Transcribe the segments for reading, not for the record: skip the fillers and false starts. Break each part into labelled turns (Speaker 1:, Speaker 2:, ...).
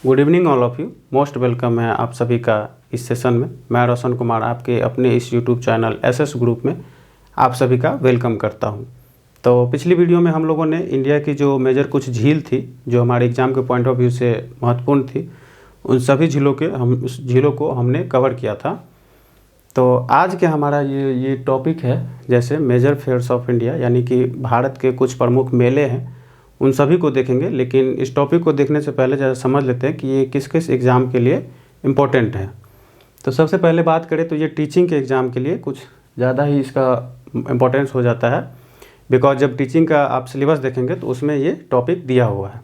Speaker 1: Good evening all of you. Most welcome है आप सभी का इस सेशन में। मैं रोशन कुमार आपके अपने इस यूट्यूब चैनल एसएस ग्रुप में आप सभी का वेलकम करता हूं। तो पिछली वीडियो में हम लोगों ने इंडिया की जो मेजर कुछ झील थी जो हमारे एग्ज़ाम के पॉइंट ऑफ व्यू से महत्वपूर्ण थी, उन सभी झीलों को हमने कवर किया था। तो आज के हमारा ये टॉपिक है जैसे मेजर फेयर्स ऑफ इंडिया, यानी कि भारत के कुछ प्रमुख मेले हैं, उन सभी को देखेंगे। लेकिन इस टॉपिक को देखने से पहले ज़रा समझ लेते हैं कि ये किस किस एग्ज़ाम के लिए इम्पोर्टेंट है। तो सबसे पहले बात करें तो ये टीचिंग के एग्ज़ाम के लिए कुछ ज़्यादा ही इसका इम्पोर्टेंस हो जाता है, बिकॉज जब टीचिंग का आप सिलेबस देखेंगे तो उसमें ये टॉपिक दिया हुआ है।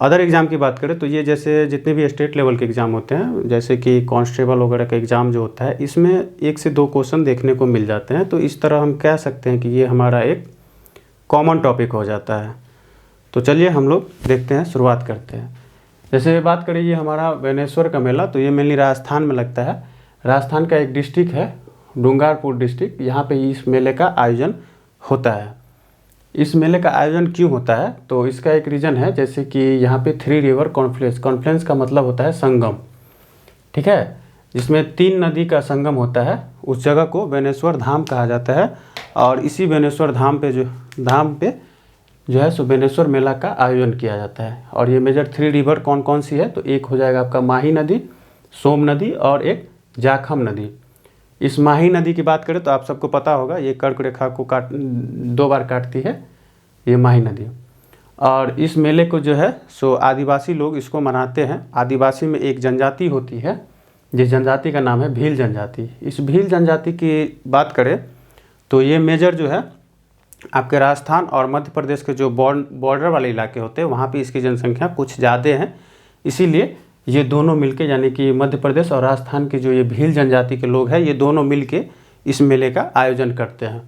Speaker 1: अदर एग्ज़ाम की बात करें तो ये जैसे जितने भी स्टेट लेवल के एग्ज़ाम होते हैं, जैसे कि कांस्टेबल वगैरह का एग्ज़ाम जो होता है, इसमें 1 से 2 क्वेश्चन देखने को मिल जाते हैं। तो इस तरह हम कह सकते हैं कि ये हमारा एक कॉमन टॉपिक हो जाता है। तो चलिए हम लोग देखते हैं, शुरुआत करते हैं। जैसे बात करें ये हमारा बेनेश्वर का मेला, तो ये मेनली राजस्थान में लगता है। राजस्थान का एक डिस्ट्रिक्ट है डूंगरपुर डिस्ट्रिक्ट, यहाँ पे इस मेले का आयोजन होता है। इस मेले का आयोजन क्यों होता है तो इसका एक रीज़न है, जैसे कि यहाँ पे 3 रिवर कॉन्फ्लुएंस का मतलब होता है संगम, ठीक है, जिसमें 3 नदी का संगम होता है। उस जगह को बेनेश्वर धाम कहा जाता है और इसी बेनेश्वर धाम पे जो है सो बेनेश्वर मेला का आयोजन किया जाता है। और ये मेजर 3 रिवर कौन कौन सी है तो एक हो जाएगा आपका माही नदी, सोम नदी और एक जाखम नदी। इस माही नदी की बात करें तो आप सबको पता होगा, ये कर्क रेखा को 2 बार काटती है ये माही नदी। और इस मेले को जो है सो आदिवासी लोग इसको मनाते हैं। आदिवासी में एक जनजाति होती है, जिस जनजाति का नाम है भील जनजाति। इस भील जनजाति की बात करें तो ये मेजर जो है आपके राजस्थान और मध्य प्रदेश के जो बॉर्डर वाले इलाके होते हैं वहाँ पे इसकी जनसंख्या कुछ ज़्यादा है। इसीलिए ये दोनों मिलके, यानी कि मध्य प्रदेश और राजस्थान के जो ये भील जनजाति के लोग हैं, ये दोनों मिलके इस मेले का आयोजन करते हैं।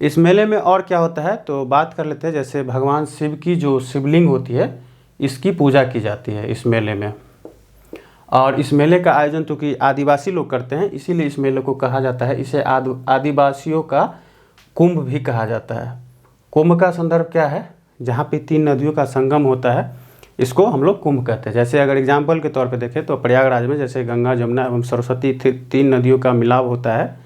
Speaker 1: इस मेले में और क्या होता है तो बात कर लेते हैं। जैसे भगवान शिव की जो शिवलिंग होती है, इसकी पूजा की जाती है इस मेले में। और इस मेले का आयोजन तो कि आदिवासी लोग करते हैं, इसीलिए इस मेले को कहा जाता है, इसे आदिवासियों का कुंभ भी कहा जाता है। कुंभ का संदर्भ क्या है, जहाँ पे 3 नदियों का संगम होता है, इसको हम लोग कुंभ कहते हैं। जैसे अगर एग्जाम्पल के तौर पे देखें तो प्रयागराज में जैसे गंगा, जमुना एवं सरस्वती 3 नदियों का मिलाप होता है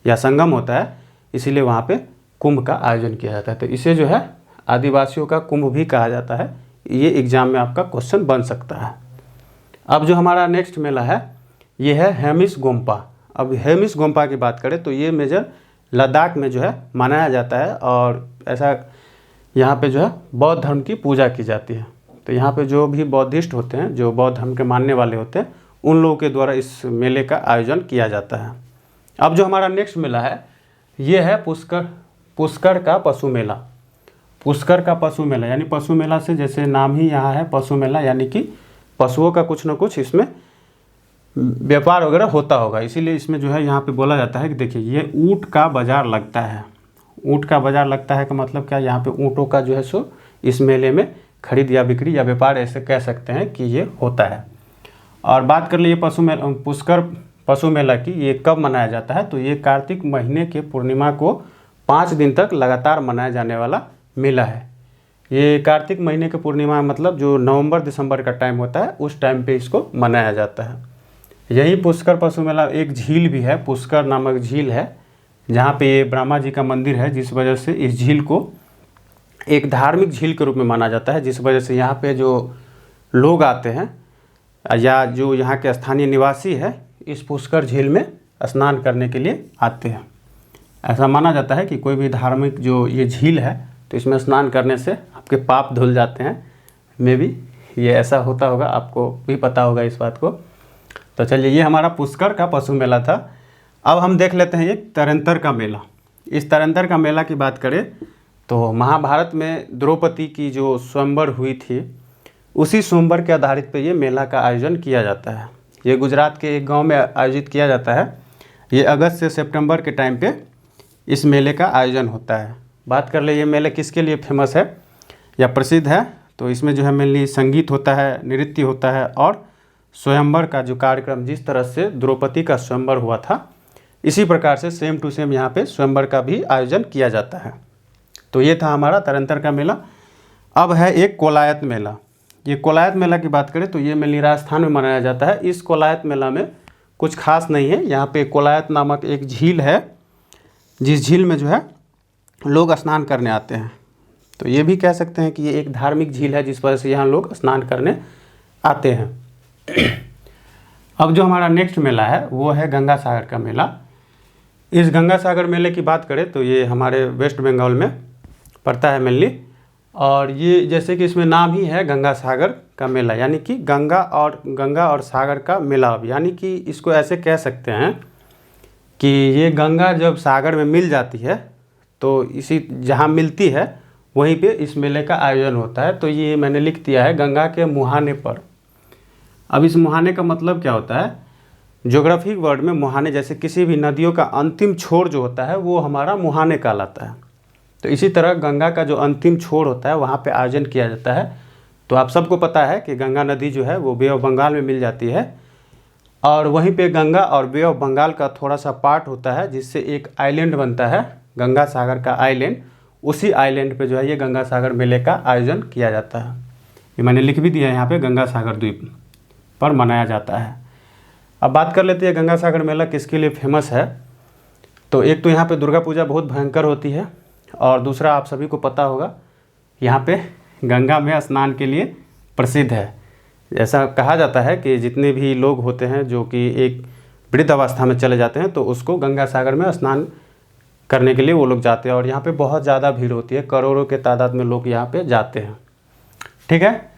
Speaker 1: या संगम होता है, इसीलिए वहाँ पे कुंभ का आयोजन किया जाता है। तो इसे जो है आदिवासियों का कुंभ भी कहा जाता है। ये एग्जाम में आपका क्वेश्चन बन सकता है। अब जो हमारा नेक्स्ट मेला है ये है हेमिस गोम्पा। अब हेमिस गोम्पा की बात करें तो ये मेजर लद्दाख में जो है मनाया जाता है और ऐसा यहाँ पे जो है बौद्ध धर्म की पूजा की जाती है। तो यहाँ पे जो भी बौद्धिस्ट होते हैं, जो बौद्ध धर्म के मानने वाले होते हैं, उन लोगों के द्वारा इस मेले का आयोजन किया जाता है। अब जो हमारा नेक्स्ट मेला है ये है पुष्कर का पशु मेला। पुष्कर का पशु मेला यानी पशु मेला से जैसे नाम ही यहाँ है पशु मेला, यानी कि पशुओं का कुछ ना कुछ इसमें व्यापार वगैरह होता होगा, इसीलिए इसमें जो है यहाँ पे बोला जाता है कि देखिए ये ऊँट का बाज़ार लगता है। ऊँट का बाज़ार लगता है का मतलब क्या, यहाँ पे ऊँटों का जो है सो इस मेले में खरीद या बिक्री या व्यापार ऐसे कह सकते हैं कि ये होता है। और बात कर लिए पुष्कर पशु मेला की, ये कब मनाया जाता है तो ये कार्तिक महीने के पूर्णिमा को 5 दिन तक लगातार मनाया जाने वाला मेला है। ये कार्तिक महीने के पूर्णिमा मतलब जो नवंबर दिसंबर का टाइम होता है, उस टाइम पे इसको मनाया जाता है। यही पुष्कर पशु मेला एक झील भी है, पुष्कर नामक झील है, जहाँ पे ये ब्रह्मा जी का मंदिर है, जिस वजह से इस झील को एक धार्मिक झील के रूप में माना जाता है। जिस वजह से यहाँ पे जो लोग आते हैं या जो यहाँ के स्थानीय निवासी है, इस पुष्कर झील में स्नान करने के लिए आते हैं। ऐसा माना जाता है कि कोई भी धार्मिक जो ये झील है तो इसमें स्नान करने से आपके पाप धुल जाते हैं। मे भी ये ऐसा होता होगा, आपको भी पता होगा इस बात को। तो चलिए ये हमारा पुष्कर का पशु मेला था। अब हम देख लेते हैं एक तरंतर का मेला। इस तरंतर का मेला की बात करें तो महाभारत में द्रौपदी की जो स्वयंवर हुई थी, उसी स्वयंवर के आधारित पे ये मेला का आयोजन किया जाता है। ये गुजरात के एक गांव में आयोजित किया जाता है। ये अगस्त से सितंबर के टाइम पे इस मेले का आयोजन होता है। बात कर ले ये मेले किसके लिए फेमस है या प्रसिद्ध है तो इसमें जो है मेनली संगीत होता है, नृत्य होता है और स्वयंवर का जो कार्यक्रम, जिस तरह से द्रौपदी का स्वयंवर हुआ था, इसी प्रकार से सेम टू सेम यहाँ पे स्वयंवर का भी आयोजन किया जाता है। तो ये था हमारा तरंतर का मेला। अब है एक कोलायत मेला। ये कोलायत मेला की बात करें तो ये मेनली राजस्थान में मनाया जाता है। इस कोलायत मेला में कुछ खास नहीं है। यहाँ पे कोलायत नामक एक झील है, जिस झील में जो है लोग स्नान करने आते हैं। तो ये भी कह सकते हैं कि ये एक धार्मिक झील है, जिस वजह से यहाँ लोग स्नान करने आते हैं। अब जो हमारा नेक्स्ट मेला है वो है गंगा सागर का मेला। इस गंगा सागर मेले की बात करें तो ये हमारे वेस्ट बंगाल में पड़ता है मेनली। और ये जैसे कि इसमें नाम ही है गंगा सागर का मेला, यानी कि गंगा और सागर का मिलाप। यानी कि इसको ऐसे कह सकते हैं कि ये गंगा जब सागर में मिल जाती है तो इसी जहाँ मिलती है वहीं पे इस मेले का आयोजन होता है। तो ये मैंने लिख दिया है गंगा के मुहाने पर। अब इस मुहाने का मतलब क्या होता है? ज्योग्राफिक वर्ड में मुहाने, जैसे किसी भी नदियों का अंतिम छोर जो होता है वो हमारा मुहाने कहलाता है। तो इसी तरह गंगा का जो अंतिम छोर होता है वहाँ पे आयोजन किया जाता है। तो आप सबको पता है कि गंगा नदी जो है वो बे ऑफ बंगाल में मिल जाती है, और वहीं पे गंगा और बे ऑफ बंगाल का थोड़ा सा पार्ट होता है, जिससे एक आइलैंड बनता है गंगा सागर का आइलैंड। उसी आइलैंड पे जो है ये गंगा सागर मेले का आयोजन किया जाता है। ये मैंने लिख भी दिया है यहाँ पे, गंगा सागर द्वीप पर मनाया जाता है। अब बात कर लेते हैं गंगा सागर मेला किसके लिए फेमस है। तो एक तो यहाँ पे दुर्गा पूजा बहुत भयंकर होती है, और दूसरा आप सभी को पता होगा यहाँ पे गंगा में स्नान के लिए प्रसिद्ध है। ऐसा कहा जाता है कि जितने भी लोग होते हैं जो कि एक वृद्ध अवस्था में चले जाते हैं तो उसको गंगा सागर में स्नान करने के लिए वो लोग जाते हैं, और यहाँ पे बहुत ज़्यादा भीड़ होती है, करोड़ों के तादाद में लोग यहाँ पे जाते हैं। ठीक है,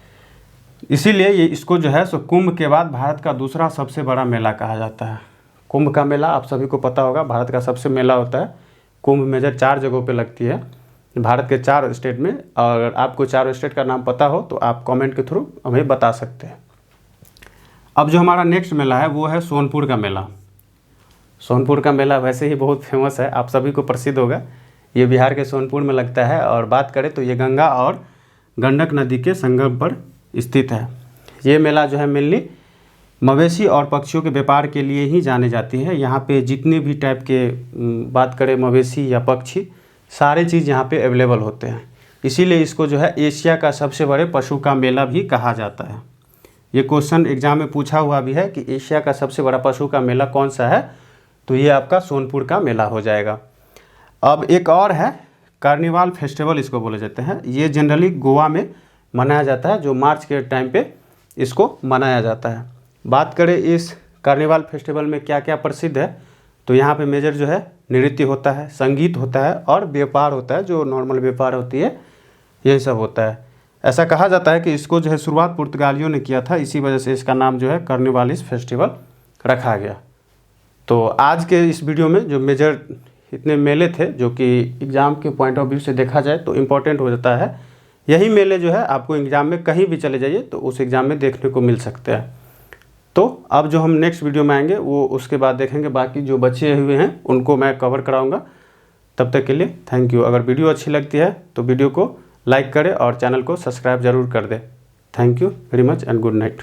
Speaker 1: इसीलिए ये इसको जो है सो कुंभ के बाद भारत का दूसरा सबसे बड़ा मेला कहा जाता है। कुंभ का मेला आप सभी को पता होगा, भारत का सबसे मेला होता है। कुंभ मेजर 4 जगहों पे लगती है भारत के 4 स्टेट में। और आपको 4 स्टेट का नाम पता हो तो आप कमेंट के थ्रू हमें बता सकते हैं। अब जो हमारा नेक्स्ट मेला है वो है सोनपुर का मेला। सोनपुर का मेला वैसे ही बहुत फेमस है, आप सभी को प्रसिद्ध होगा। ये बिहार के सोनपुर में लगता है, और बात करें तो ये गंगा और गंडक नदी के संगम पर स्थित है। ये मेला जो है मेनली मवेशी और पक्षियों के व्यापार के लिए ही जाने जाती है। यहाँ पे जितने भी टाइप के बात करें मवेशी या पक्षी, सारे चीज़ यहाँ पे अवेलेबल होते हैं। इसीलिए इसको जो है एशिया का सबसे बड़े पशु का मेला भी कहा जाता है। ये क्वेश्चन एग्जाम में पूछा हुआ भी है कि एशिया का सबसे बड़ा पशु का मेला कौन सा है, तो ये आपका सोनपुर का मेला हो जाएगा। अब एक और है कार्निवाल फेस्टिवल, इसको बोले जाते हैं। ये जनरली गोवा में मनाया जाता है, जो मार्च के टाइम पे इसको मनाया जाता है। बात करें इस कार्निवाल फेस्टिवल में क्या क्या प्रसिद्ध है, तो यहाँ पे मेजर जो है नृत्य होता है, संगीत होता है, और व्यापार होता है, जो नॉर्मल व्यापार होती है, यही सब होता है। ऐसा कहा जाता है कि इसको जो है शुरुआत पुर्तगालियों ने किया था, इसी वजह से इसका नाम जो है कार्निवालिस फेस्टिवल रखा गया। तो आज के इस वीडियो में जो मेजर इतने मेले थे जो कि एग्ज़ाम के पॉइंट ऑफ व्यू से देखा जाए तो इम्पोर्टेंट हो जाता है, यही मेले जो है आपको एग्ज़ाम में कहीं भी चले जाइए तो उस एग्ज़ाम में देखने को मिल सकते हैं। तो अब जो हम नेक्स्ट वीडियो में आएंगे वो उसके बाद देखेंगे, बाकी जो बचे हुए हैं उनको मैं कवर कराऊंगा। तब तक के लिए थैंक यू। अगर वीडियो अच्छी लगती है तो वीडियो को लाइक करें और चैनल को सब्सक्राइब ज़रूर कर दें। Thank you very much and good night.